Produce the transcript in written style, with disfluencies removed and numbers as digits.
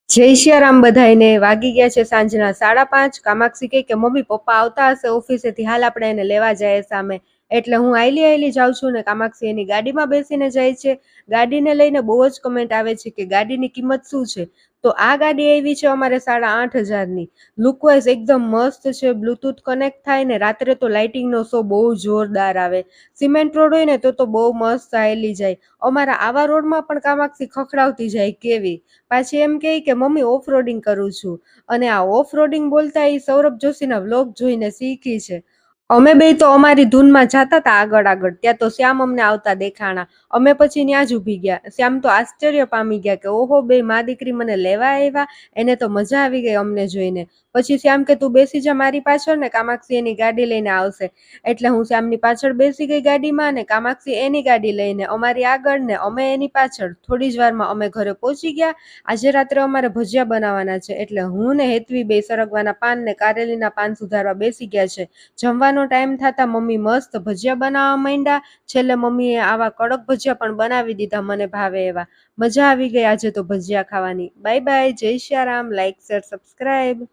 જય સિયારામ બધાયને વાગી ગયા છે સાંજના 5:30। કામાક્ષી કહે કે મમ્મી પપ્પા આવતા હશે ઓફિસેથી, હાલ આપણે એને લેવા જાય સામે। એટલે હું આયલી જાઉં છું ને કામાક્ષી એની ગાડીમાં બેસીને જાય છે। ગાડીને લઈને બહુ જ કમેન્ટ આવે છે કે ગાડીની કિંમત શું છે, તો આ ગાડી આવી છે અમારે 8,500ની। લુકવાઇઝ એકદમ મસ્ત છે, બ્લુટૂથ કનેક્ટ થાય ને રાત્રે તો લાઇટિંગનો શો બહુ જોરદાર આવે। સિમેન્ટ રોડ હોય ને તો બહુ મસ્ત ચાલી જાય। અમારા આવા રોડમાં પણ કામાક્ષી ખખડાવતી જાય કેવી। પાછી એમ કહે કે મમ્મી ઓફ રોડિંગ કરું છું, અને આ ઓફ રોડિંગ બોલતા એ સૌરભ જોશીના વ્લોગ જોઈને શીખી છે। અમે બે તો અમારી ધૂનમાં જાતા હતા આગળ આગળ, ત્યાં તો શ્યામ અમને આવતા દેખાણા। અમે પછી ત્યાં જ ઊભી ગયા। શ્યામ તો આશ્ચર્ય પામી ગયા કે ઓહો બે માં દીકરી મને લેવા આવ્યા, એને તો મજા આવી ગઈ અમને જોઈને। પછી શ્યામ કે તું બેસી જા મારી પાછળ ને કામાક્ષી એની ગાડી લઈને આવશે। એટલે હું શ્યામની પાછળ બેસી ગઈ ગાડીમાં, ને કામાક્ષી એની ગાડી લઈને અમારી આગળ ને અમે એની પાછળ। થોડી જ વારમાં અમે ઘરે પહોંચી ગયા। આજે રાત્રે અમારે ભજીયા બનાવવાના છે, એટલે હું ને હેતવી બે સરગવાના પાન ને કારેલીના પાન સુધારવા બેસી ગયા છે। જમવાનો ટાઈમ થતા મમ્મી મસ્ત ભજીયા બનાવવા માંડ્યા। છેલ્લે મમ્મીએ આવા કડક ભજીયા પણ બનાવી દીધા મને ભાવે એવા। મજા આવી ગઈ આજે તો ભજીયા ખાવાની। બાય બાય, જય સિયારામ, લાઈક શેર સબસ્ક્રાઇબ।